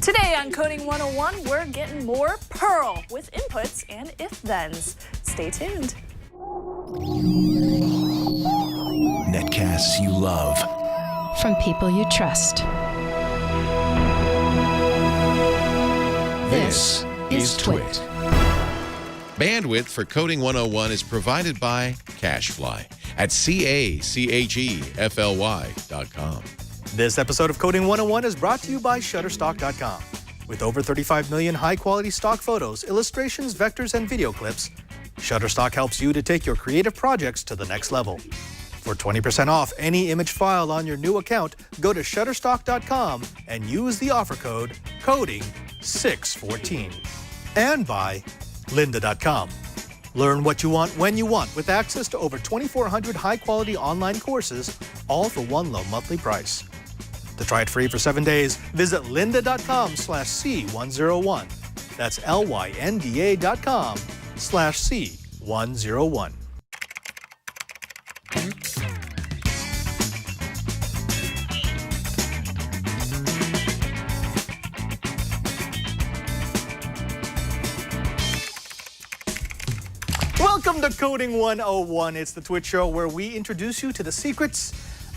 Today on Coding 101, we're getting more Perl with inputs and if-thens. Stay tuned. Netcasts you love. From people you trust. This is Twit. Bandwidth for Coding 101 is provided by CacheFly at CacheFly.com. This episode of Coding 101 is brought to you by Shutterstock.com. With over 35 million high-quality stock photos, illustrations, vectors, and video clips, Shutterstock helps you to take your creative projects to the next level. For 20% off any image file on your new account, go to Shutterstock.com and use the offer code CODING614. And by Lynda.com. Learn what you want when you want with access to over 2,400 high-quality online courses, all for one low monthly price. To try it free for 7 days, visit lynda.com/C101. That's LYNDA.com/C101. Welcome to Coding 101. It's the Twitch show where we introduce you to the secrets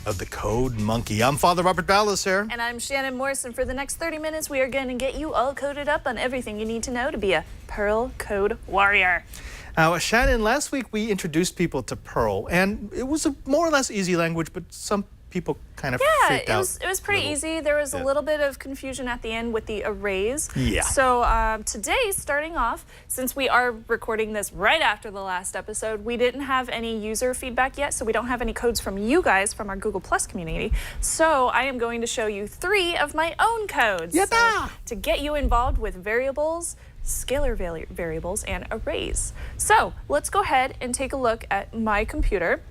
of the Code Monkey. I'm Father Robert Ballas. And I'm Shannon Morrison. For the next 30 minutes, we are going to get you all coded up on everything you need to know to be a Perl code warrior. Now, Shannon, last week we introduced people to Perl, and it was a more or less easy language, but some people kind of freaked out. It was pretty easy. There was a little bit of confusion at the end with the arrays. Yeah. So today, starting off, since we are recording this right after the last episode, we didn't have any user feedback yet, so we don't have any codes from you guys from our Google Plus community. So I am going to show you 3 of my own codes so, to get you involved with variables, scalar variables, and arrays. So let's go ahead and take a look at my computer.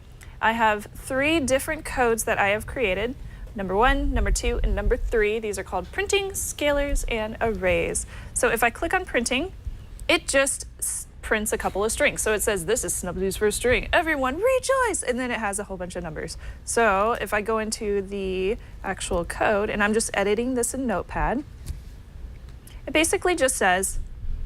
I have 3 different codes that I have created. Number 1, number 2, and number 3. These are called printing, scalars, and arrays. So if I click on printing, it just prints a couple of strings. So it says, this is Snubby's first string. Everyone rejoice! And then it has a whole bunch of numbers. So if I go into the actual code, and I'm just editing this in Notepad, it basically just says,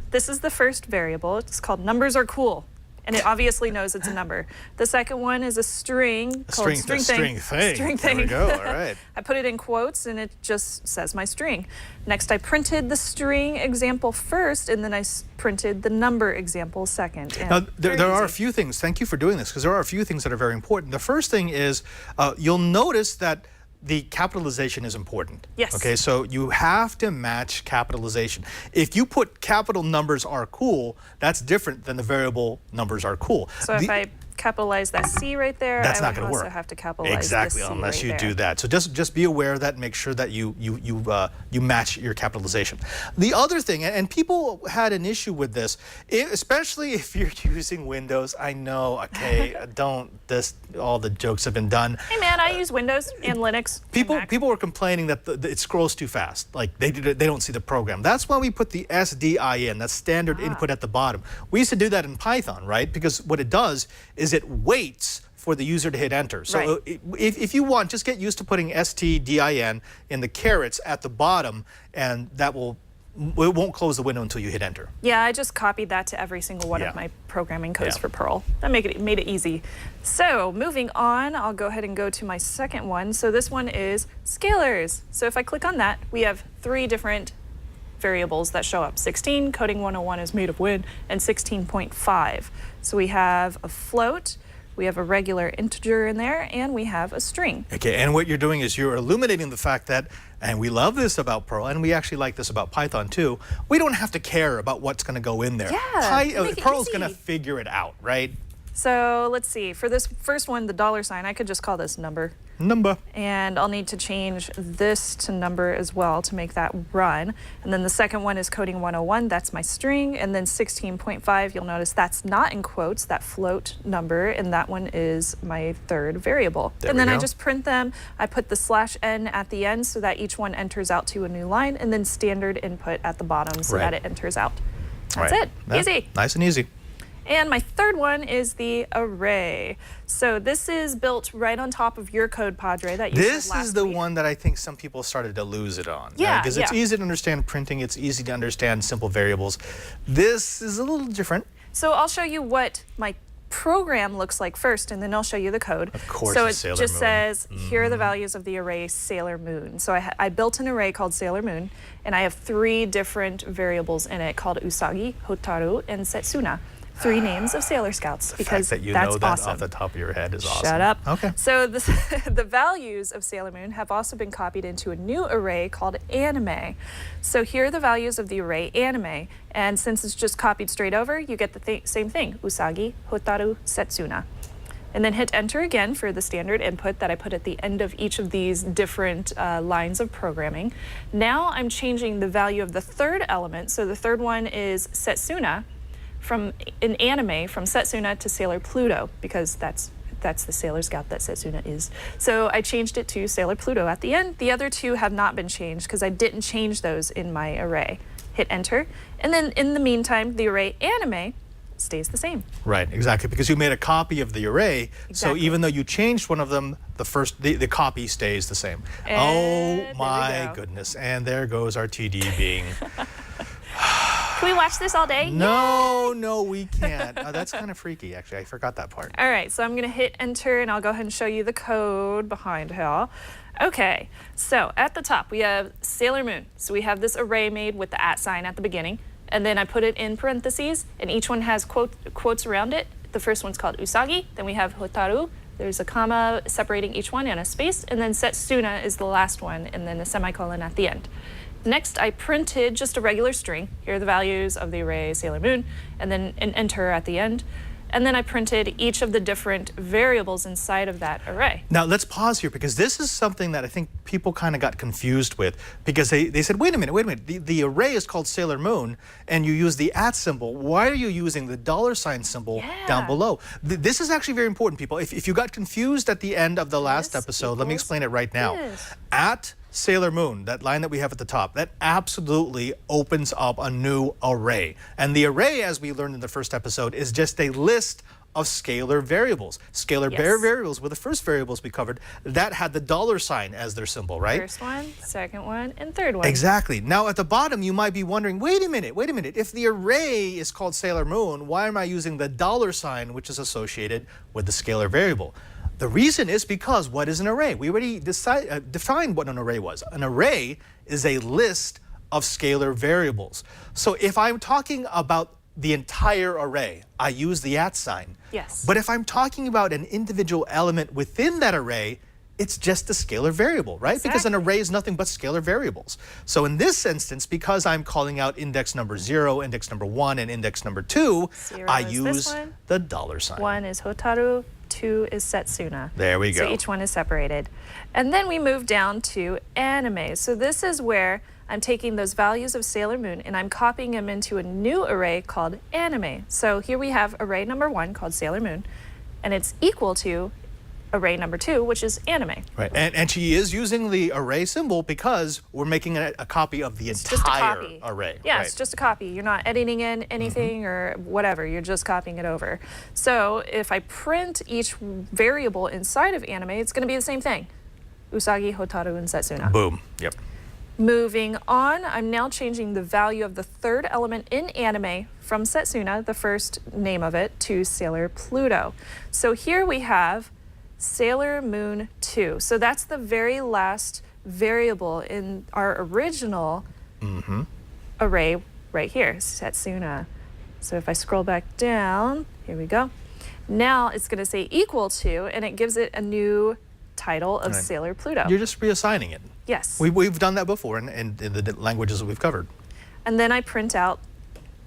this is the first variable. It's called numbers are cool. And it obviously knows it's a number. The second one is a string called string thing. There we go, all right. I put it in quotes and it just says my string. Next, I printed the string example first, and then I printed the number example second. And now, there are a few things, thank you for doing this, because there are a few things that are very important. The first thing is, you'll notice that the capitalization is important. Yes. Okay, so you have to match capitalization. If you put capital numbers are cool, that's different than the variable numbers are cool. So if I capitalize that C right there, that's I not would going to also work. have to capitalize exactly, the C unless right you there. do that. So just be aware of that. Make sure that you match your capitalization. The other thing, and people had an issue with this, especially if you're using Windows. I know, okay, all the jokes have been done. Hey man, I use Windows and Linux. People were complaining that it scrolls too fast. Like they don't see the program. That's why we put the SDIN, that's standard input at the bottom. We used to do that in Python, right? Because what it does is it waits for the user to hit enter. So if you want, just get used to putting STDIN in the carets at the bottom, and it won't close the window until you hit enter. Yeah, I just copied that to every single one of my programming codes for Perl. That made it easy. So moving on, I'll go ahead and go to my second one. So this one is scalars. So if I click on that, we have 3 different variables that show up. 16, Coding 101 is made of when, and 16.5. So we have a float, we have a regular integer in there, and we have a string. Okay, and what you're doing is you're illuminating the fact that, and we love this about Perl, and we actually like this about Python too, we don't have to care about what's going to go in there. Yeah, Perl's going to figure it out, right? So let's see, for this first one, the $, I could just call this number. And I'll need to change this to number as well to make that run. And then the second one is Coding 101, that's my string. And then 16.5, you'll notice that's not in quotes, that float number, and that one is my 3rd variable. And then I just print them. I put the /n at the end so that each one enters out to a new line, and then standard input at the bottom so that it enters out. That's it, easy. Nice and easy. And my third one is the array. So this is built right on top of your code, Padre, that you This said last is the week. one that I think some people started to lose it on. Yeah, Because it's yeah. easy to understand printing, it's easy to understand simple variables. This is a little different. So I'll show you what my program looks like first, and then I'll show you the code. Of course, so it's it Sailor just Moon. says, here are the values of the array Sailor Moon. So I built an array called Sailor Moon, and I have 3 different variables in it called Usagi, Hotaru, and Setsuna. 3 names of Sailor Scouts, because The fact that you that's know that awesome. off the top of your head is awesome. Shut up. Okay. So the values of Sailor Moon have also been copied into a new array called Anime. So here are the values of the array Anime, and since it's just copied straight over, you get the same thing, Usagi, Hotaru, Setsuna. And then hit enter again for the standard input that I put at the end of each of these different lines of programming. Now I'm changing the value of the third element. So the third one is Setsuna, from in Anime, from Setsuna to Sailor Pluto, because that's the Sailor Scout that Setsuna is. So I changed it to Sailor Pluto at the end. The other 2 have not been changed because I didn't change those in my array. Hit enter. And then in the meantime, the array Anime stays the same. Right, exactly, because you made a copy of the array, so Exactly. even though you changed one of them, the copy stays the same. And Oh there we my go. goodness, and there goes our TD being... Can we watch this all day? No, we can't. That's kind of freaky, actually. I forgot that part. All right, so I'm going to hit enter, and I'll go ahead and show you the code behind here. Okay, so at the top we have Sailor Moon. So we have this array made with the @ sign at the beginning, and then I put it in parentheses, and each one has quotes around it. The first one's called Usagi, then we have Hotaru. There's a comma separating each one and a space, and then Setsuna is the last one, and then a semicolon at the end. Next, I printed just a regular string. Here are the values of the array Sailor Moon, and then an enter at the end. And then I printed each of the different variables inside of that array. Now, let's pause here, because this is something that I think people kind of got confused with, because they said, wait a minute, the array is called Sailor Moon, and you use the @ symbol. Why are you using the $sign symbol down below? This is actually very important, people. If you got confused at the end of the last This episode, let me equals explain it right now. this. At Sailor Moon, that line that we have at the top, that absolutely opens up a new array. And the array, as we learned in the first episode, is just a list of scalar variables. Scalar Yes. variables were the first variables we covered that had the $sign as their symbol, right? First one, second one, and third one. Exactly. Now at the bottom, you might be wondering, wait a minute. If the array is called Sailor Moon, why am I using the $sign, which is associated with the scalar variable? The reason is because what is an array? We already defined what an array was. An array is a list of scalar variables. So if I'm talking about the entire array, I use the @ sign. Yes. But if I'm talking about an individual element within that array, it's just a scalar variable, right? Because an array is nothing but scalar variables. So in this instance, because I'm calling out index number 0, index number 1, and index number 2, 0 I is this use one. the $sign. 1 is Hotaru, 2 is Setsuna. There we go. So each one is separated. And then we move down to Anime. So this is where I'm taking those values of Sailor Moon and I'm copying them into a new array called Anime. So here we have array number 1 called Sailor Moon, and it's equal to array number 2, which is Anime. Right, and she is using the array symbol because we're making a copy of the Just a entire copy. array. Yeah, right. it's just a copy. You're not editing in anything or whatever. You're just copying it over. So if I print each variable inside of Anime, it's going to be the same thing. Usagi, Hotaru, and Setsuna. Boom. Yep. Moving on, I'm now changing the value of the third element in Anime from Setsuna, the first name of it, to Sailor Pluto. So here we have Sailor Moon 2. So that's the very last variable in our original array right here, Setsuna. So if I scroll back down, here we go. Now it's going to say equal to, and it gives it a new title of Right. Sailor Pluto. You're just reassigning it. Yes. We've done that before in the languages that we've covered. And then I print out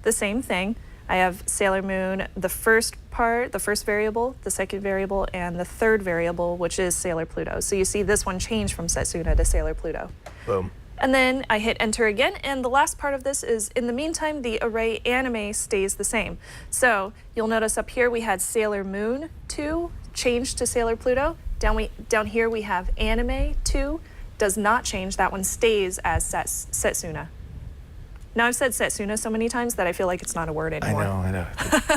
the same thing. I have Sailor Moon, the first part, the first variable, the second variable, and the third variable, which is Sailor Pluto. So you see this one change from Setsuna to Sailor Pluto. Boom. And then I hit enter again, and the last part of this is, in the meantime, the array Anime stays the same. So you'll notice up here we had Sailor Moon 2 changed to Sailor Pluto. Down here we have Anime 2, does not change, that one stays as Setsuna. Now I've said Setsuna so many times that I feel like it's not a word anymore. I know.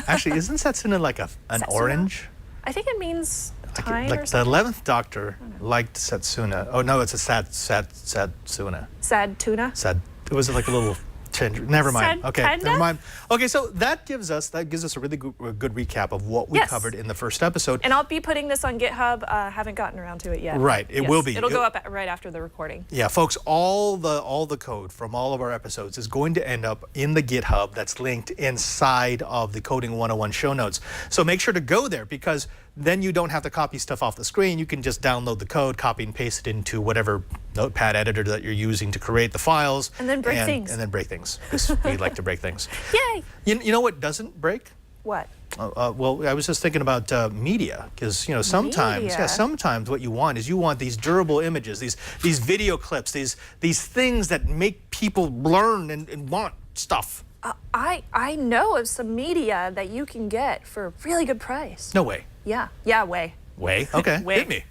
Actually, isn't Setsuna like an Setsuna? orange? I think it means time Like or the something. 11th Doctor liked Setsuna. Oh no, it's a Satsuna. Sad tuna. Sad. It was like a little change. Never mind. Sad Okay, panda? never mind. Okay, so that gives us a really good recap of what we Yes. covered in the first episode. And I'll be putting this on GitHub. Haven't gotten around to it yet. Right, it will be. It'll go up right after the recording. Yeah, folks, all the code from all of our episodes is going to end up in the GitHub that's linked inside of the Coding 101 show notes. So make sure to go there, because then you don't have to copy stuff off the screen. You can just download the code, copy and paste it into whatever notepad editor that you're using to create the files. And then break things. And then break things, because we like to break things. Yay! You know what doesn't break? What? Well, I was just thinking about media, because sometimes, Media. sometimes what you want is these durable images, these video clips, these things that make people learn and want stuff. I know of some media that you can get for a really good price. No way. Yeah, way. Way? Okay, Way. hit me.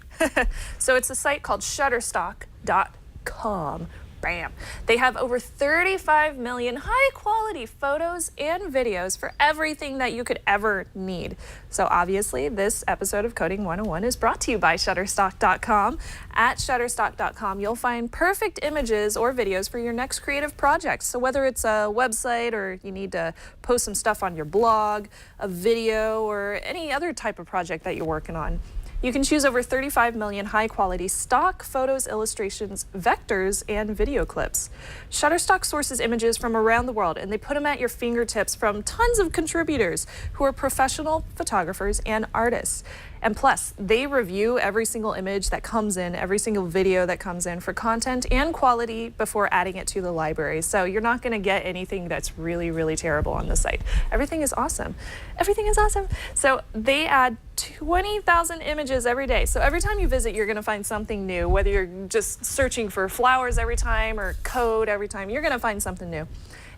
So it's a site called Shutterstock.com. Bam. They have over 35 million high-quality photos and videos for everything that you could ever need. So obviously, this episode of Coding 101 is brought to you by Shutterstock.com. At Shutterstock.com, you'll find perfect images or videos for your next creative project. So whether it's a website, or you need to post some stuff on your blog, a video, or any other type of project that you're working on, you can choose over 35 million high-quality stock photos, illustrations, vectors, and video clips. Shutterstock sources images from around the world, and they put them at your fingertips from tons of contributors who are professional photographers and artists. And plus, they review every single image that comes in, every single video that comes in for content and quality before adding it to the library. So you're not going to get anything that's really, really terrible on the site. Everything is awesome. Everything is awesome. So they add 20,000 images every day. So every time you visit, you're going to find something new. Whether you're just searching for flowers every time or code every time, you're going to find something new.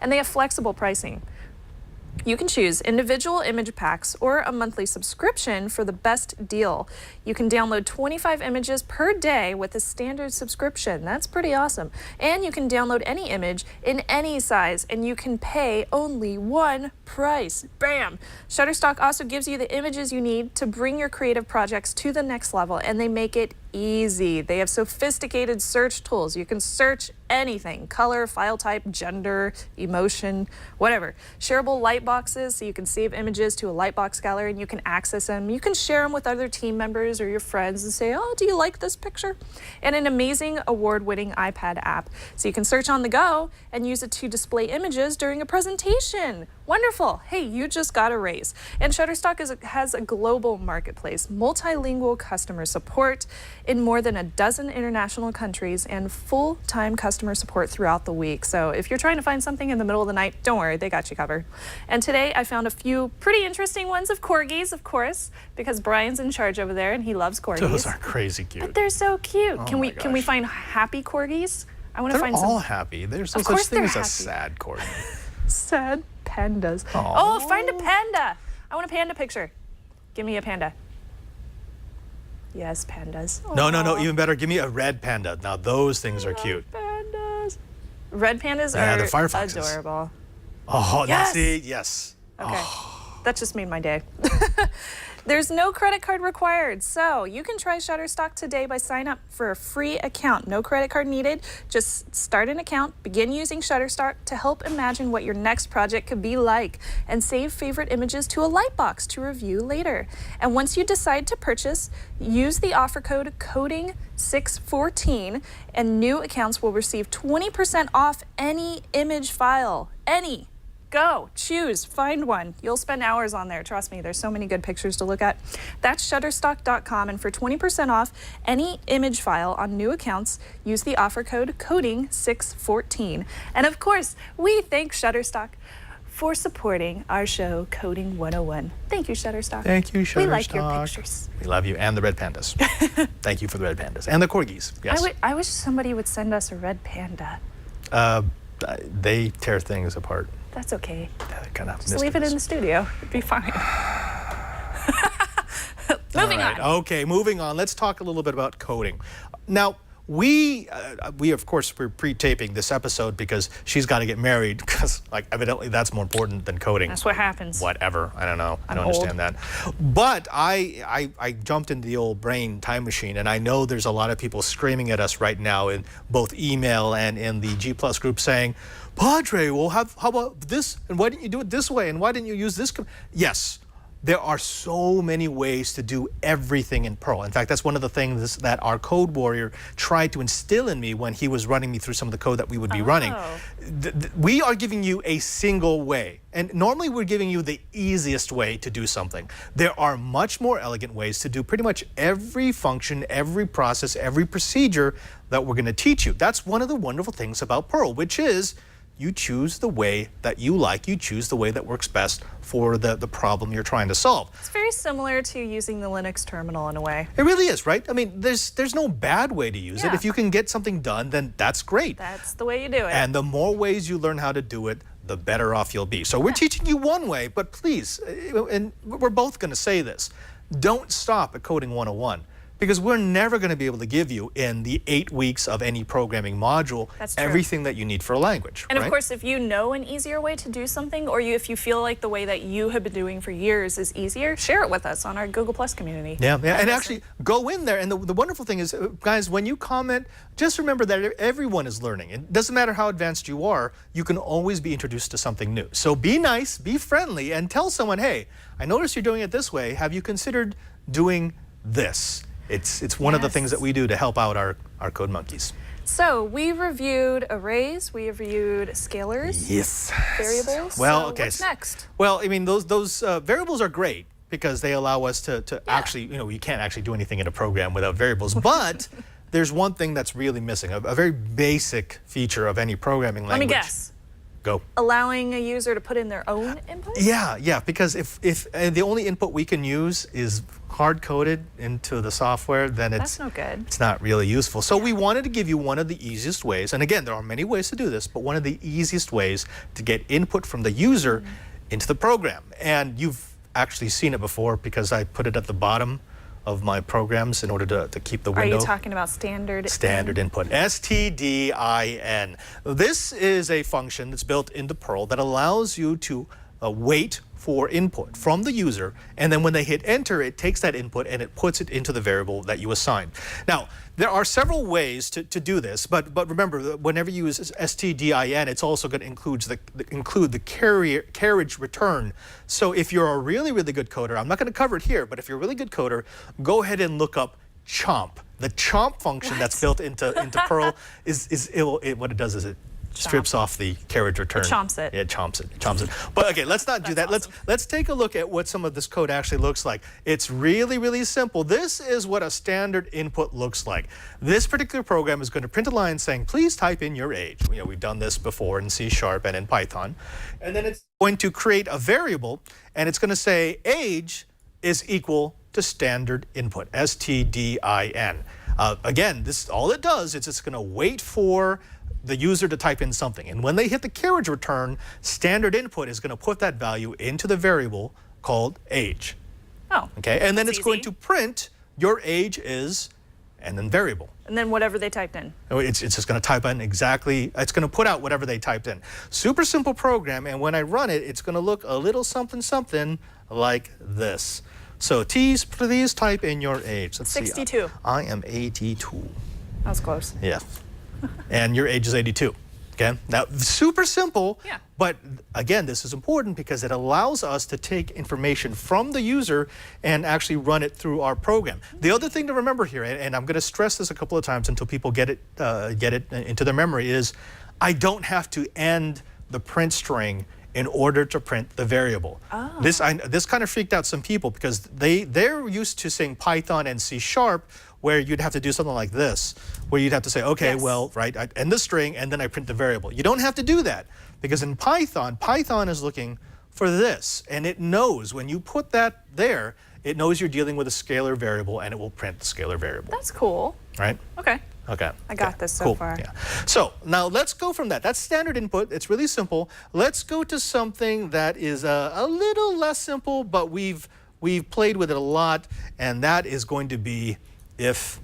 And they have flexible pricing. You can choose individual image packs or a monthly subscription for the best deal. You can download 25 images per day with a standard subscription. That's pretty awesome. And you can download any image in any size, and you can pay only one price. Bam! Shutterstock also gives you the images you need to bring your creative projects to the next level, and they make it easy. They have sophisticated search tools. You can search anything: color, file type, gender, emotion, whatever. Shareable lightboxes, so you can save images to a lightbox gallery and you can access them. You can share them with other team members or your friends and say, oh, do you like this picture? And an amazing award-winning iPad app, so you can search on the go and use it to display images during a presentation. Wonderful. Hey, you just got a raise. And Shutterstock has a global marketplace, multilingual customer support in more than a dozen international countries, and full-time customer support throughout the week. So if you're trying to find something in the middle of the night, don't worry, they got you covered. And today I found a few pretty interesting ones of corgis, of course, because Brian's in charge over there and he loves corgis. Those are crazy cute. But they're so cute. Oh Can we gosh. find happy corgis? I want to They're find all some happy. There's no Of such course thing they're as a happy. sad corgi. sad pandas. Aw. Oh, find a panda. I want a panda picture. Give me a panda. Yes, pandas. No, Aw. even better. Give me a red panda. Now those things are cute. Pandas. Red pandas Yeah, are they're fire foxes. adorable. Oh, Yes! yes. Okay. That just made my day. There's no credit card required, so you can try Shutterstock today by signing up for a free account. No credit card needed. Just start an account, begin using Shutterstock to help imagine what your next project could be like, and save favorite images to a lightbox to review later. And once you decide to purchase, use the offer code CODING614, and new accounts will receive 20% off any image file. Any. Go, choose, find one. You'll spend hours on there. Trust me, there's so many good pictures to look at. That's Shutterstock.com, and for 20% off any image file on new accounts, use the offer code CODING614. And of course, we thank Shutterstock for supporting our show, Coding 101. Thank you, Shutterstock. Thank you, Shutterstock. We like your pictures. We love you, and the red pandas. Thank you for the red pandas and the corgis. Yes. I wish somebody would send us a red panda. They tear things apart. That's okay. Yeah, they're kind of Just leave it in the studio. It'd be fine. Moving on. Okay, moving on. Let's talk a little bit about coding. Now, we of course we're pre-taping this episode because she's got to get married because like evidently that's more important than coding. That's what happens. Whatever, I don't know. I don't old. understand that. But I jumped into the old brain time machine, and I know there's a lot of people screaming at us right now in both email and in the G Plus group saying, Padre, well, how about this? And why didn't you do it this way? And why didn't you use this? Yes. There are so many ways to do everything in Perl. In fact, that's one of the things that our code warrior tried to instill in me when he was running me through some of the code that we would be running. We are giving you a single way. And normally we're giving you the easiest way to do something. There are much more elegant ways to do pretty much every function, every process, every procedure that we're going to teach you. That's one of the wonderful things about Perl, which is you choose the way that you like. You choose the way that works best for the problem you're trying to solve. It's very similar to using the Linux terminal in a way. It really is, right? I mean, there's no bad way to use it. If you can get something done, then that's great. That's the way you do it. And the more ways you learn how to do it, the better off you'll be. So we're teaching you one way, but please, and we're both going to say this, don't stop at Coding 101. Because we're never going to be able to give you in the 8 weeks of any programming module everything that you need for a language. And of course, if you know an easier way to do something, or if you feel like the way that you have been doing for years is easier, share it with us on our Google Plus community. Yeah, and actually go in there. And the wonderful thing is, guys, when you comment, just remember that everyone is learning. It doesn't matter how advanced you are, you can always be introduced to something new. So be nice, be friendly, and tell someone, hey, I noticed you're doing it this way. Have you considered doing this? It's one of the things that we do to help out our code monkeys. So we reviewed arrays, we reviewed scalars, variables. Well, so okay. What's next? Well, I mean, those variables are great because they allow us to actually, you can't actually do anything in a program without variables. But there's one thing that's really missing, a very basic feature of any programming language. Let me guess. Go. Allowing a user to put in their own input? Yeah, because if the only input we can use is hard-coded into the software, then That's no good. It's not really useful. So we wanted to give you one of the easiest ways, and again, there are many ways to do this, but one of the easiest ways to get input from the user into the program. And you've actually seen it before because I put it at the bottom of my programs in order to keep the window. Are you talking about standard? Standard input, STDIN. This is a function that's built into Perl that allows you to wait for input from the user, and then when they hit enter, it takes that input and it puts it into the variable that you assign. Now, there are several ways to do this, but remember, whenever you use STDIN, it's also going to include the carriage return. So if you're a really, really good coder, I'm not going to cover it here, but if you're a really good coder, go ahead and look up chomp. The chomp function that's built into Perl what it does is it strips off the carriage return. It chomps it. It chomps it. But okay, let's not do that. Awesome. Let's take a look at what some of this code actually looks like. It's really, really simple. This is what a standard input looks like. This particular program is going to print a line saying, please type in your age. We've done this before in C# and in Python. And then it's going to create a variable, and it's going to say age is equal to standard input, STDIN. Again, this all it does is it's going to wait for the user to type in something. And when they hit the carriage return, standard input is going to put that value into the variable called age. Oh. Okay, and then it's easy. going to print your age is, and then variable. And then whatever they typed in. It's just going to type in exactly, it's going to put out whatever they typed in. Super simple program, and when I run it, it's going to look a little something like this. So please type in your age. Let's 62. See. I am 82. That was close. Yeah. And your age is 82. Okay? Now, super simple, but again, this is important because it allows us to take information from the user and actually run it through our program. The other thing to remember here, and I'm going to stress this a couple of times until people get it into their memory, is I don't have to end the print string in order to print the variable. Oh. This kind of freaked out some people because they're used to saying Python and C# where you'd have to do something like this, where you'd have to say, okay, well, right, I end the string and then I print the variable. You don't have to do that because in Python is looking for this, and it knows when you put that there, it knows you're dealing with a scalar variable and it will print the scalar variable. That's cool. Right? Okay. Okay. I got this so far. Yeah. So now let's go from that. That's standard input. It's really simple. Let's go to something that is a little less simple, but we've played with it a lot, and that is going to be if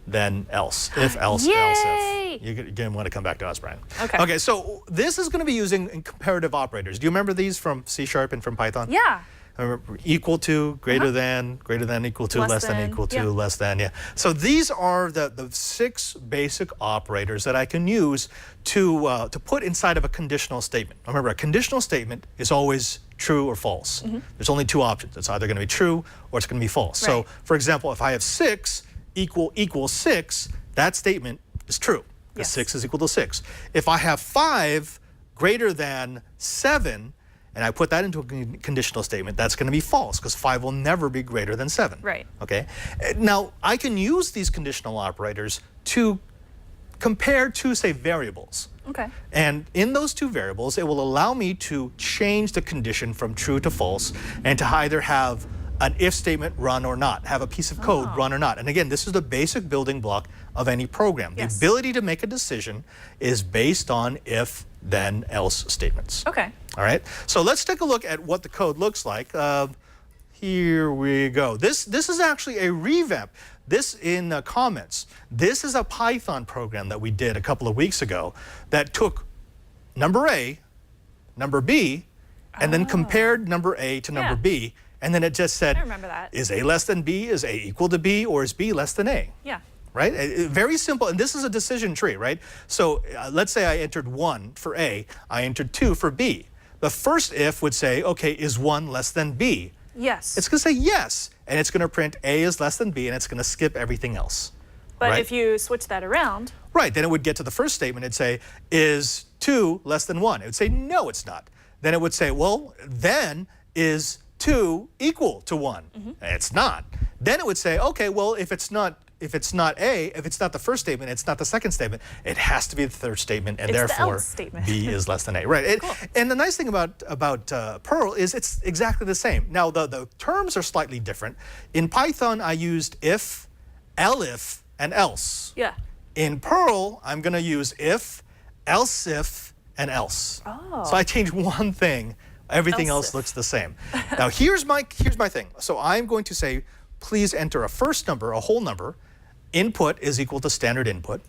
then else. If, else, Yay! else, if. You're going to want to come back to us, Brian. Okay. Okay, so this is going to be using comparative operators. Do you remember these from C# and from Python? Yeah. Remember, equal to, greater than, equal to, less than, equal to, yeah. less than, yeah. So these are the 6 basic operators that I can use to put inside of a conditional statement. Remember, a conditional statement is always true or false. There's only 2 options. It's either going to be true or it's going to be false. Right. So, for example, if I have 6 equals 6, that statement is true. Because Yes. 6 is equal to 6. If I have 5 greater than 7, and I put that into a conditional statement, that's going to be false because 5 will never be greater than 7. Right. Okay. Now, I can use these conditional operators to compare 2, say, variables. Okay. And in those 2 variables, it will allow me to change the condition from true to false and to either have an if statement run or not, have a piece of code run or not. And again, this is the basic building block of any program. Yes. The ability to make a decision is based on if, then, else statements. Okay. All right, so let's take a look at what the code looks like. Here we go. This is actually a revamp. This in comments. This is a Python program that we did a couple of weeks ago that took number A, number B, and then compared number A to number B, and then it just said, I remember that. is A less than B, is A equal to B, or is B less than A? Yeah. Right? Very simple, and this is a decision tree, right? So let's say I entered 1 for A, I entered 2 for B. The first if would say, okay, is 1 less than B? Yes. It's going to say yes, and it's going to print A is less than B, and it's going to skip everything else. But right? if you switch that around, Right, then it would get to the first statement and say, is 2 less than 1? It would say, no, it's not. Then it would say, well, then is 2 equal to 1? It's not. Then it would say, okay, well, if it's not A, if it's not the first statement, it's not the second statement, it has to be the third statement, and It's the therefore else statement. B is less than A. Right. Cool. And the nice thing about Perl is it's exactly the same. Now, the terms are slightly different. In Python, I used if, elif, and else. yeah. In Perl, I'm going to use if, else if, and else. Oh. So I changed one thing. Everything else Else if. looks the same. Now, here's my thing. So I'm going to say, please enter a first number, a whole number. Input is equal to standard input.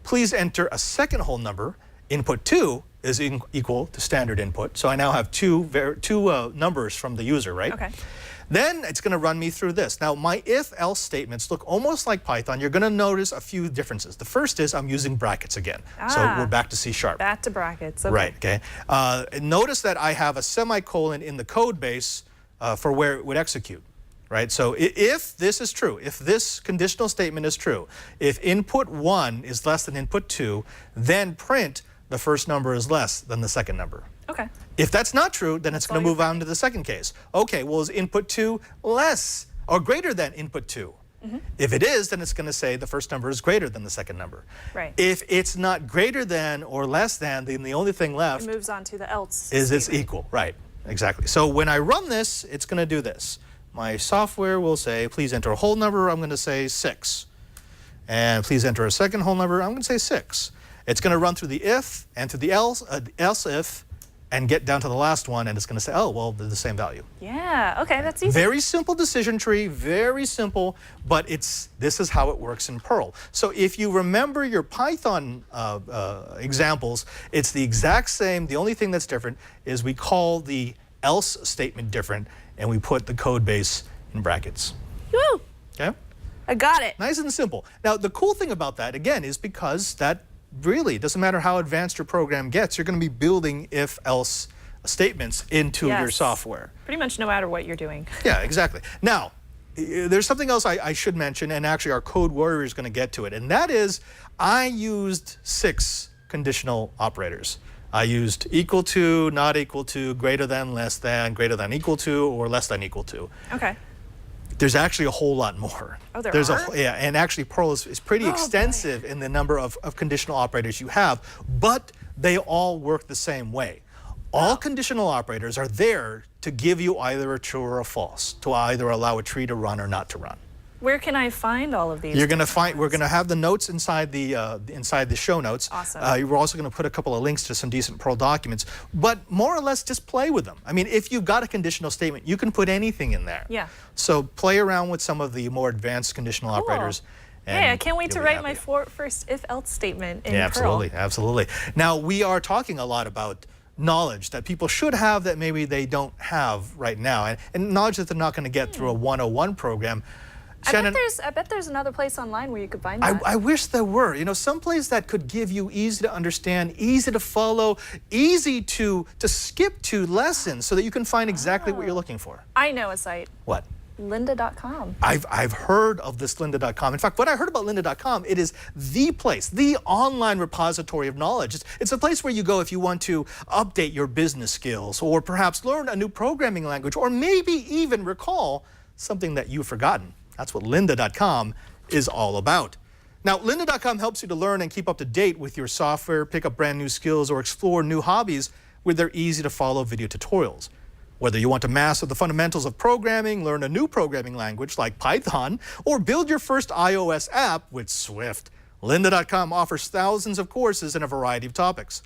Please enter a second whole number. Input 2 is equal to standard input. So I now have two numbers from the user, right? Okay. Then it's going to run me through this. Now, my if-else statements look almost like Python. You're going to notice a few differences. The first is I'm using brackets again. So we're back to C#. Back to brackets. Okay. Right, okay. Notice that I have a semicolon in the code base for where it would execute. Right, so if this is true, if this conditional statement is true, if input 1 is less than input 2, then print the first number is less than the second number. Okay. If that's not true, then it's going to all move on to the second case. Okay, well, is input 2 less or greater than input 2? If it is, then it's going to say the first number is greater than the second number. Right. If it's not greater than or less than, then the only thing left It moves on to the else. is it's statement. equal. Right, exactly. So when I run this, it's going to do this. My software will say, please enter a whole number. I'm going to say 6. And please enter a second whole number. I'm going to say 6. It's going to run through the if and to the else if, and get down to the last one, and it's going to say, oh, well, they're the same value. Yeah. Okay. That's easy. Very simple decision tree, very simple, but this is how it works in Perl. So if you remember your Python examples, it's the exact same. The only thing that's different is we call the else statement different, and we put the code base in brackets. Woo! Okay? I got it. Nice and simple. Now, the cool thing about that, again, is because that really doesn't matter how advanced your program gets, you're going to be building if-else statements into your Yes. software. Pretty much no matter what you're doing. Yeah, exactly. Now, there's something else I should mention, and actually our code warrior is going to get to it, and that is I used 6 conditional operators. I used equal to, not equal to, greater than, less than, greater than equal to, or less than equal to. Okay. There's actually a whole lot more. Oh, there There's are? Yeah, and actually Perl is pretty Oh, extensive in the number of conditional operators you have, but they all work the same way. All conditional operators are there to give you either a true or a false, to either allow a tree to run or not to run. Where can I find all of these? You're going to find, we're going to have the notes inside the show notes. Awesome. We're also going to put a couple of links to some decent Perl documents, but more or less just play with them. I mean, if you've got a conditional statement, you can put anything in there. Yeah. So play around with some of the more advanced conditional Cool. operators Hey, I can't wait to you'll be write my happy. first if-else statement in Yeah, Perl. absolutely, absolutely. Now, we are talking a lot about knowledge that people should have that maybe they don't have right now, and knowledge that they're not going to get through a 101 program. Shannon, I bet there's another place online where you could find that. I wish there were. You know, some place that could give you easy to understand, easy to follow, easy to skip to lessons so that you can find exactly what you're looking for. I know a site. What? Lynda.com. I've heard of this Lynda.com. In fact, what I heard about Lynda.com, it is the place, the online repository of knowledge. It's a place where you go if you want to update your business skills or perhaps learn a new programming language or maybe even recall something that you've forgotten. That's what Lynda.com is all about. Now, Lynda.com helps you to learn and keep up to date with your software, pick up brand new skills, or explore new hobbies with their easy to follow video tutorials. Whether you want to master the fundamentals of programming, learn a new programming language like Python, or build your first iOS app with Swift, Lynda.com offers thousands of courses in a variety of topics.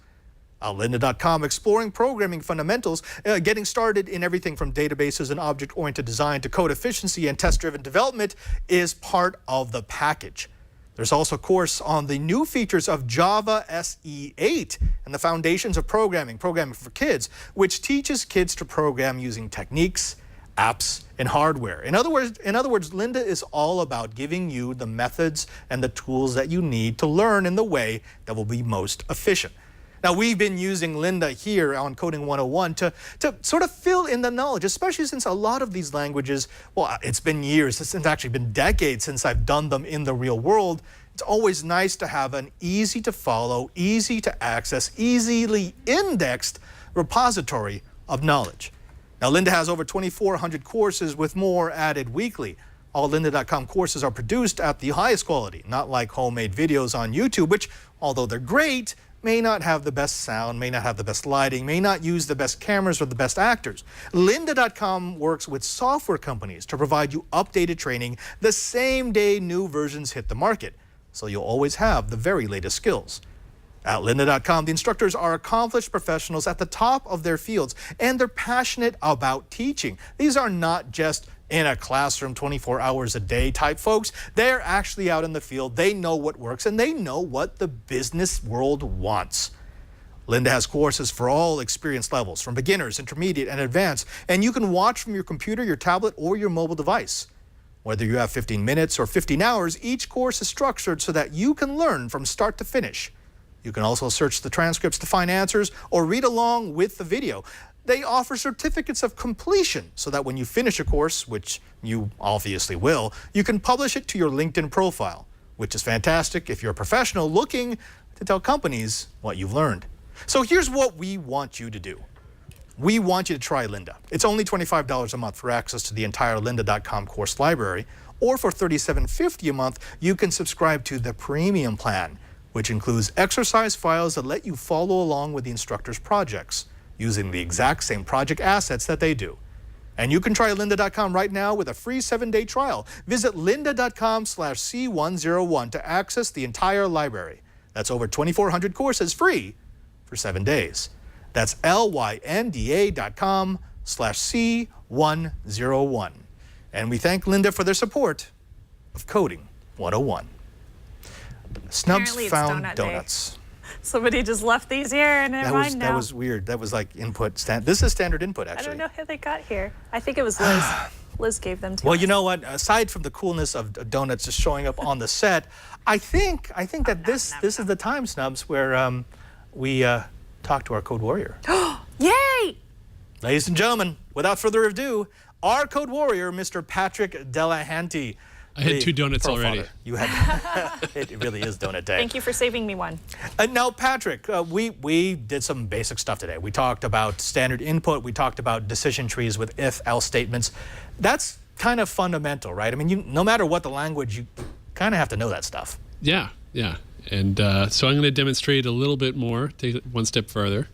Lynda.com, exploring programming fundamentals, getting started in everything from databases and object-oriented design to code efficiency and test-driven development is part of the package. There's also a course on the new features of Java SE8 and the foundations of programming for kids, which teaches kids to program using techniques, apps, and hardware. In other words, Lynda is all about giving you the methods and the tools that you need to learn in the way that will be most efficient. Now, we've been using Lynda here on Coding 101 to sort of fill in the knowledge, especially since a lot of these languages, well, it's been years, it's actually been decades since I've done them in the real world. It's always nice to have an easy to follow, easy to access, easily indexed repository of knowledge. Now, Lynda has over 2,400 courses with more added weekly. All Lynda.com courses are produced at the highest quality, not like homemade videos on YouTube, which, although they're great, may not have the best sound, may not have the best lighting, may not use the best cameras or the best actors. Lynda.com works with software companies to provide you updated training the same day new versions hit the market, so you'll always have the very latest skills. At Lynda.com, the instructors are accomplished professionals at the top of their fields, and they're passionate about teaching. These are not just in a classroom 24 hours a day type folks. They're actually out in the field. They know what works, and they know what the business world wants. Lynda has courses for all experience levels, from beginners, intermediate, and advanced, and you can watch from your computer, your tablet, or your mobile device. Whether you have 15 minutes or 15 hours, each course is structured so that you can learn from start to finish. You can also search the transcripts to find answers or read along with the video. They offer certificates of completion so that when you finish a course, which you obviously will, you can publish it to your LinkedIn profile, which is fantastic if you're a professional looking to tell companies what you've learned. So here's what we want you to do. We want you to try Lynda. It's only $25 a month for access to the entire Lynda.com course library, or for $37.50 a month, you can subscribe to the premium plan, which includes exercise files that let you follow along with the instructor's projects, using the exact same project assets that they do. And you can try Lynda.com right now with a free 7-day trial. Visit lynda.com/C101 to access the entire library. That's over 2,400 courses free for 7 days. That's lynda.com/C101. And we thank Lynda for their support of Coding 101. Snubs Apparently it's found donut day. donuts. Somebody just left these here, and they're mine now. That was weird. That was like input. This is standard input, actually. I don't know how they got here. I think it was Liz. Liz gave them to us. Well, you know what? Aside from the coolness of donuts just showing up on the set, I think that this is the time, Snubs, where we talk to our code warrior. Yay! Ladies and gentlemen, without further ado, our code warrior, Mr. Patrick Delahanty. I had 2 donuts Pearl already. Father. You had. It really is donut day. Thank you for saving me one. Now, Patrick, we did some basic stuff today. We talked about standard input. We talked about decision trees with if-else statements. That's kind of fundamental, right? I mean, no matter what the language, you kind of have to know that stuff. Yeah. And so I'm going to demonstrate a little bit more, take it one step further.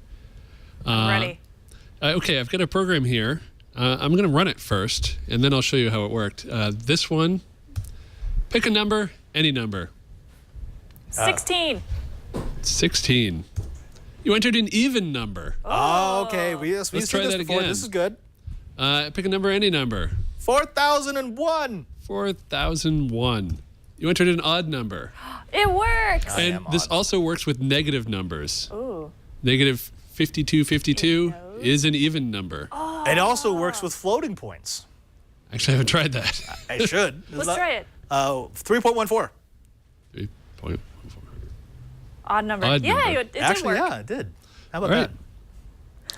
Ready. Okay, I've got a program here. I'm going to run it first, and then I'll show you how it worked. This one, pick a number, any number. 16. 16. You entered an even number. Oh, okay. We Let's said try this that before. again. This is good. Pick a number, any number. 4,001. 4,001. You entered an odd number. It works. I And am this odd. also works with negative numbers. Ooh. Negative 5252 is an even number. It also works with floating points. Actually, I haven't tried that. I should. Let's try it. 3.14. 3.14. Odd number. Odd yeah, number. it did Actually, work. yeah, it did. How about All right.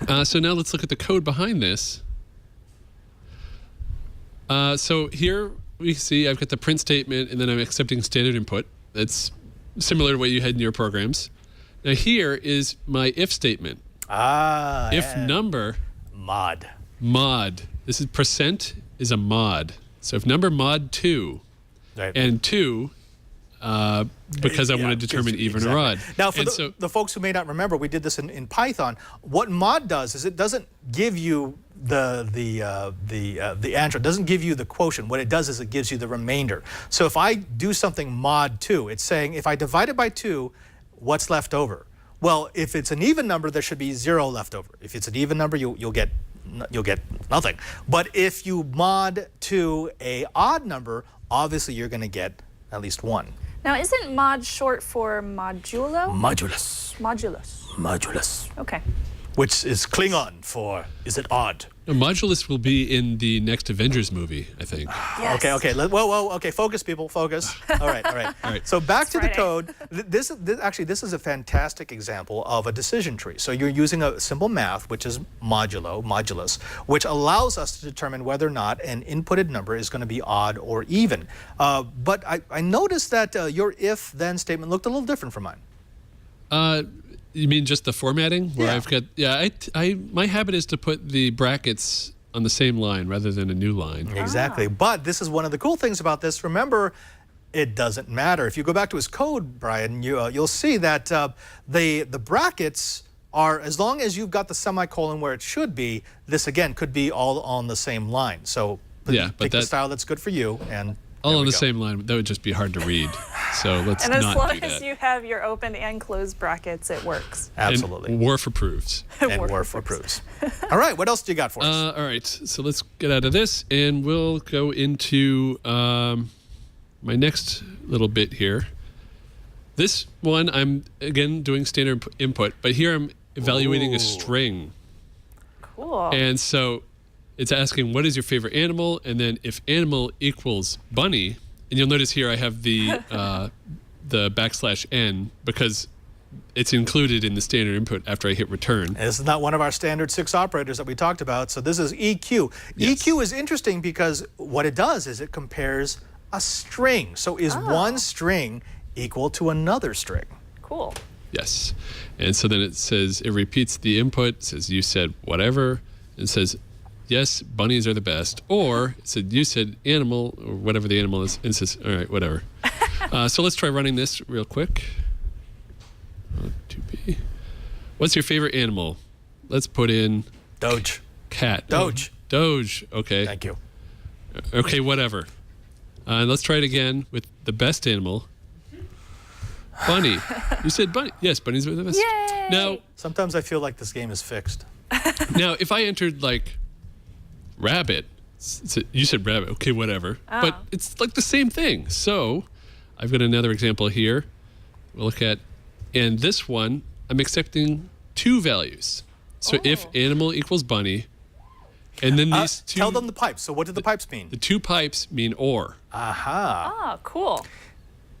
that? So now let's look at the code behind this. So here we see I've got the print statement, and then I'm accepting standard input. That's similar to what you had in your programs. Now here is my if statement. If and number mod. mod. This is percent is a mod. So if number mod 2 Right. and 2, because I Yeah, want to determine even exactly. or odd. Now, for And the folks who may not remember, we did this in Python. What mod does is it doesn't give you the answer. It doesn't give you the quotient. What it does is it gives you the remainder. So if I do something mod 2, it's saying if I divide it by 2, what's left over? Well, if it's an even number, there should be 0 left over. If it's an even number, you'll get nothing. But if you mod to a odd number, obviously you're going to get at least 1. Now, isn't mod short for modulo? Modulus. Modulus. Modulus. Okay. Which is Klingon for, is it odd? a modulus will be in the next Avengers movie, I think. Yes. Okay. Whoa. Okay, focus, people. Focus. All right. All right. So back to the Friday. code. This is a fantastic example of a decision tree. So you're using a simple math, which is modulus, which allows us to determine whether or not an inputted number is going to be odd or even. But I noticed that your if-then statement looked a little different from mine. You mean just the formatting? Where Yeah. I've got, my habit is to put the brackets on the same line rather than a new line. Exactly. But this is one of the cool things about this. Remember, it doesn't matter. If you go back to his code, Brian, you'll see that the brackets are, as long as you've got the semicolon where it should be, this again could be all on the same line. So Yeah, but pick the that- style that's good for you, and All there on we the go. same line. That would just be hard to read. So let's And as not long do that. as you have your open and closed brackets, it works. Absolutely. And Worf approves. And Worf Worf approves. approves. All right, what else do you got for us? All right, so let's get out of this, and we'll go into my next little bit here. This one, I'm again doing standard input, but here I'm evaluating Ooh. a string. Cool. And so it's asking, what is your favorite animal? And then if animal equals bunny, and you'll notice here I have the \n because it's included in the standard input after I hit return. And this is not one of our standard 6 operators that we talked about. So this is EQ. Yes. EQ is interesting because what it does is it compares a string. So is one string equal to another string? Cool. Yes. And so then it says, it repeats the input, says you said whatever, and says, yes, bunnies are the best. Or it said, you said animal, or whatever the animal is, and it says, all right, whatever. So let's try running this real quick. 2B. What's your favorite animal? Let's put in Doge. cat. Doge. Oh, Doge. Okay. Thank you. Okay, whatever. And let's try it again with the best animal. Bunny. You said bunny. Yes, bunnies are the best. Yay! Now, Sometimes I feel like this game is fixed. if I entered like rabbit, you said rabbit. Okay, whatever. But it's like the same thing. So I've got another example here. We'll look at, and this one, I'm accepting 2 values. So if animal equals bunny, and then these two, Tell them the pipes. So what do the pipes mean? the 2 pipes mean or. Aha. Ah, cool.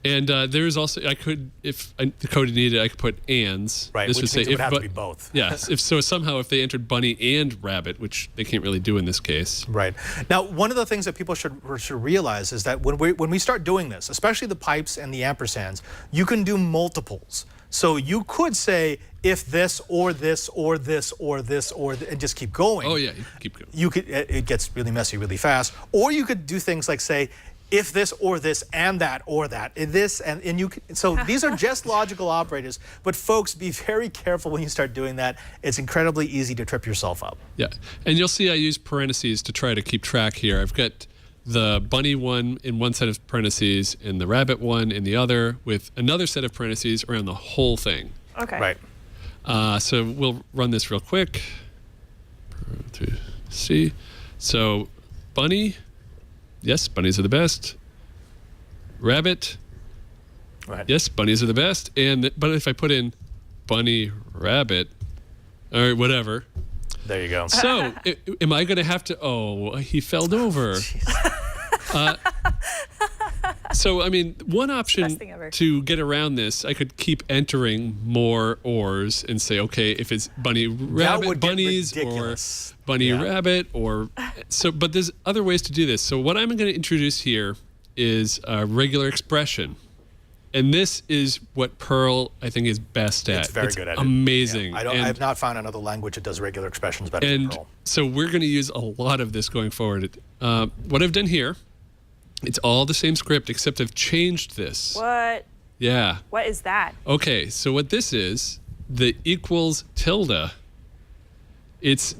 And there's also, I could, if the code needed, I could put ands. Right, This which would say means it would if have to be both. Yes. Somehow if they entered bunny and rabbit, which they can't really do in this case. Right. Now, one of the things that people should realize is that when we start doing this, especially the pipes and the ampersands, you can do multiples. So you could say if this or this or this or this or and just keep going. Oh yeah, you can keep going. You could. It gets really messy really fast. Or you could do things like say if this or this and that or that, and this and you. So these are just logical operators. But folks, be very careful when you start doing that. It's incredibly easy to trip yourself up. Yeah, and you'll see I use parentheses to try to keep track here. I've got the bunny one in one set of parentheses and the rabbit one in the other with another set of parentheses around the whole thing. Okay. Right. So we'll run this real quick. Through C. So bunny, yes, bunnies are the best. rabbit. Right. Yes, bunnies are the best. But if I put in bunny rabbit or whatever. There you go. So am I going to have to? Oh, he fell over. So, I mean, one option to get around this, I could keep entering more ors and say, okay, if it's bunny rabbit bunnies or bunny rabbit or so, but there's other ways to do this. So what I'm going to introduce here is a regular expression. And this is what Perl, I think, is best at. It's very good at it. Amazing. Yeah. I've not found another language that does regular expressions better than Perl. So we're going to use a lot of this going forward. What I've done here, it's all the same script, except I've changed this. What? Yeah. What is that? Okay, so what this is, the equals tilde, it's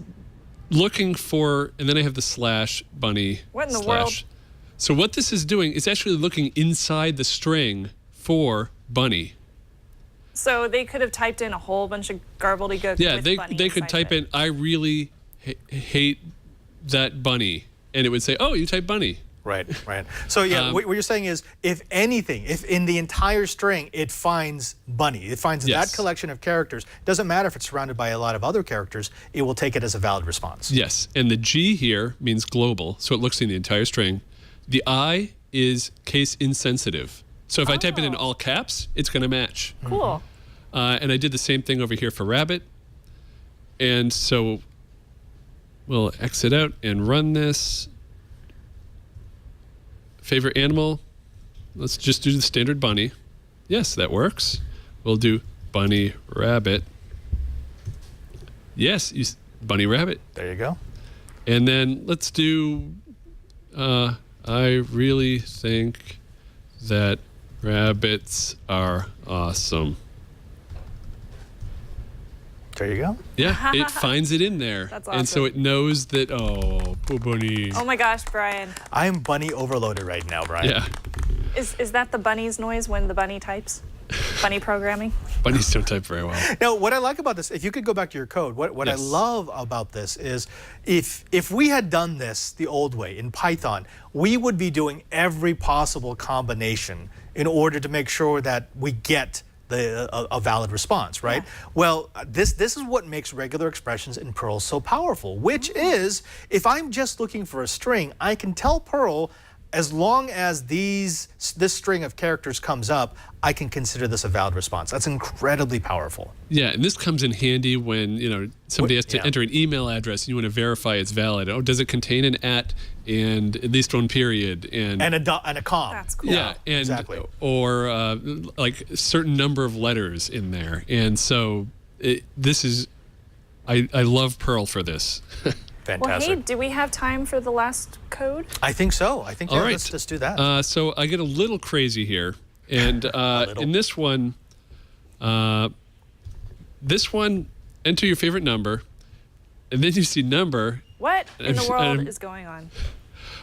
looking for, and then I have the slash bunny. What in the slash. world? So what this is doing, it's actually looking inside the string for bunny. So they could have typed in a whole bunch of garbledy-gook. Yeah, with they bunny could inside type of in, I really hate that bunny. And it would say, oh, you type bunny. Right. So yeah, what you're saying is, if anything, if in the entire string it finds bunny, it finds that collection of characters, doesn't matter if it's surrounded by a lot of other characters, it will take it as a valid response. Yes, and the G here means global, so it looks in the entire string. The I is case insensitive. So if I type it in all caps, it's going to match. Cool. And I did the same thing over here for rabbit. And so we'll exit out and run this. Favorite animal? Let's just do the standard bunny. Yes, that works. We'll do bunny rabbit. Yes, bunny rabbit. There you go. And then let's do, I really think that rabbits are awesome. There you go. Yeah, it finds it in there. That's awesome. And so it knows that, oh, poor bunny. Oh my gosh, Brian. I am bunny overloaded right now, Brian. Yeah. Is that the bunny's noise when the bunny types? Bunny programming? Bunnies don't type very well. Now, what I like about this, if you could go back to your code, what I love about this is if we had done this the old way in Python, we would be doing every possible combination in order to make sure that we get a valid response, right? Yeah. Well, this is what makes regular expressions in Perl so powerful, which is, if I'm just looking for a string, I can tell Perl, as long as this string of characters comes up, I can consider this a valid response. That's incredibly powerful. Yeah, and this comes in handy when somebody has to enter an email address and you want to verify it's valid. Oh, does it contain an at and at least one period and a comma? That's cool. Yeah, and exactly. Or like a certain number of letters in there, and so this is I love Perl for this. Fantastic. Well, hey, do we have time for the last code? I think so. I think All right. Let's just do that. So I get a little crazy here, and in this one, enter your favorite number, and then you see number. What in the world is going on?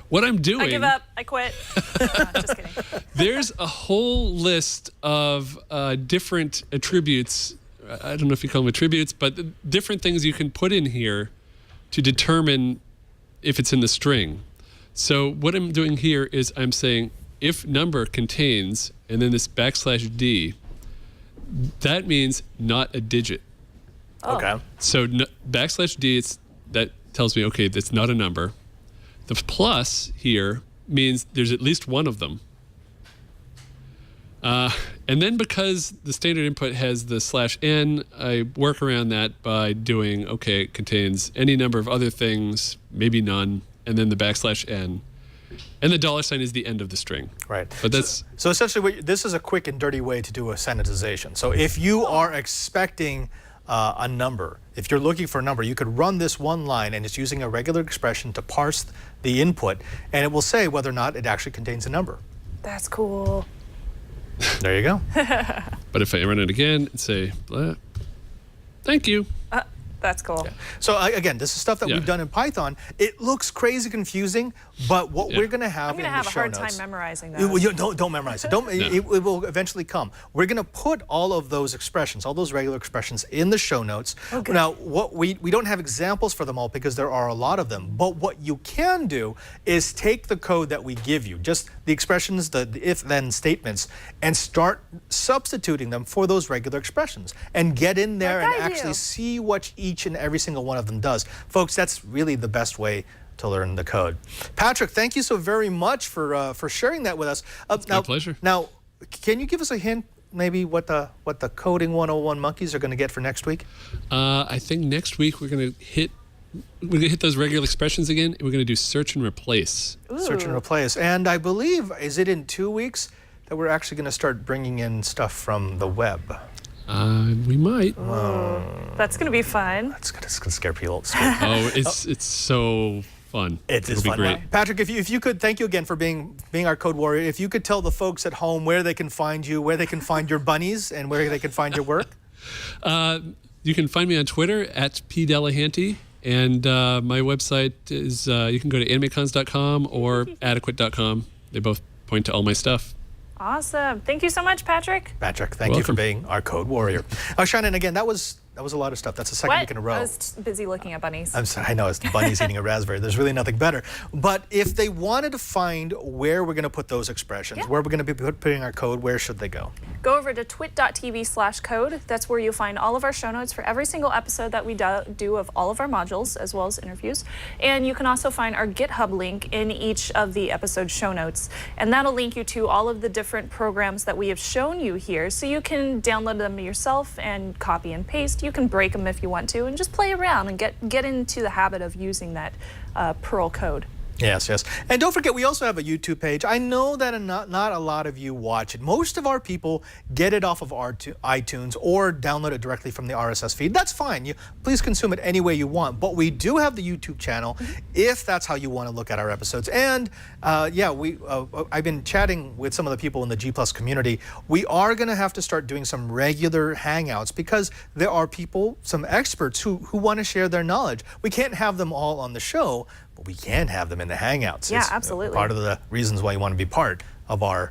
What I'm doing. I give up. I quit. No, just kidding. There's a whole list of different attributes. I don't know if you call them attributes, but different things you can put in here to determine if it's in the string. So what I'm doing here is I'm saying if number contains, and then this \d, that means not a digit. Oh. Okay. So \d, that tells me, okay, that's not a number. The plus here means there's at least one of them. And then because the standard input has the /n, I work around that by doing, okay, it contains any number of other things, maybe none, and then the \n. And the $sign is the end of the string. Right. But that's so essentially, this is a quick and dirty way to do a sanitization. So if you are expecting a number, if you're looking for a number, you could run this one line, and it's using a regular expression to parse the input, and it will say whether or not it actually contains a number. That's cool. There you go. But if I run it again and say, blah, thank you. That's cool. So again, this is stuff that we've done in Python. It looks crazy confusing, but what we're going to have in the show notes. I'm going to have a hard time memorizing that. Don't memorize it. It will eventually come. We're going to put all of those expressions, all those regular expressions, in the show notes. Okay. Now, what we don't have examples for them all because there are a lot of them. But what you can do is take the code that we give you, just the expressions, the if-then statements, and start substituting them for those regular expressions, and get in there and actually see what each and every single one of them does. Folks, that's really the best way to learn the code. Patrick, thank you so very much for sharing that with us. It's my pleasure. Now, can you give us a hint, maybe what the Coding 101 monkeys are going to get for next week? I think next week we're going to hit those regular expressions again, and we're going to do search and replace. Ooh. Search and replace. And I believe, is it in 2 weeks that we're actually going to start bringing in stuff from the web? We might. That's going to be fun. It's going to scare people. Oh, it's so fun. It'll be fun. great. Now, Patrick, if you could, thank you again for being our code warrior. If you could tell the folks at home where they can find you, where they can find your bunnies, and where they can find your work. You can find me on Twitter at @pdelahanty, and my website is you can go to animecons.com or adequate.com. They both point to all my stuff. Awesome. Thank you so much, Patrick. Patrick, thank you for being our code warrior. Shannon, again, that was a lot of stuff. That's the second week in a row. I was busy looking at bunnies. I'm sorry, I know, it's bunnies eating a raspberry. There's really nothing better. But if they wanted to find where we're going to put those expressions, where we're going to be putting our code, where should they go? Go over to twit.tv/code. That's where you'll find all of our show notes for every single episode that we do of all of our modules, as well as interviews. And you can also find our GitHub link in each of the episode show notes. And that'll link you to all of the different programs that we have shown you here, so you can download them yourself and copy and paste. You can break them if you want to, and just play around and get into the habit of using that Perl code. Yes, yes. And don't forget, we also have a YouTube page. I know that not a lot of you watch it. Most of our people get it off of iTunes or download it directly from the RSS feed. That's fine. Please consume it any way you want. But we do have the YouTube channel if that's how you want to look at our episodes. And I've been chatting with some of the people in the G+ community. We are going to have to start doing some regular hangouts because there are people, some experts who want to share their knowledge. We can't have them all on the show, but we can have them in the Hangouts. Yeah, it's absolutely. Part of the reasons why you want to be part of our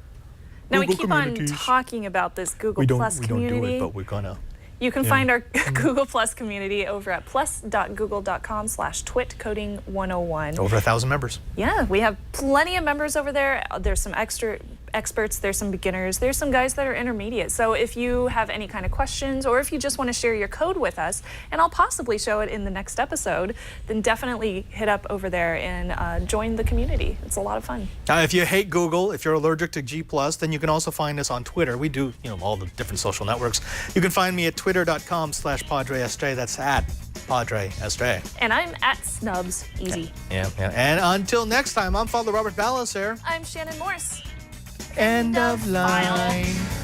Now Google we keep on communities. talking about this Google We Plus community. don't do it, but we're gonna. You can find our Google Plus community over at plus.google.com/twitcoding101. Over 1,000 members. Yeah, we have plenty of members over there. There's some experts, there's some beginners, there's some guys that are intermediate. So if you have any kind of questions, or if you just want to share your code with us, and I'll possibly show it in the next episode, then definitely hit up over there and join the community. It's a lot of fun. If you hate Google, if you're allergic to G+, then you can also find us on Twitter. We do, all the different social networks. You can find me at twitter.com/PadreSJ. That's at PadreSJ. And I'm at Snubs. Easy. Yeah. And until next time, I'm Father Robert Ballas here. I'm Shannon Morse. End of line.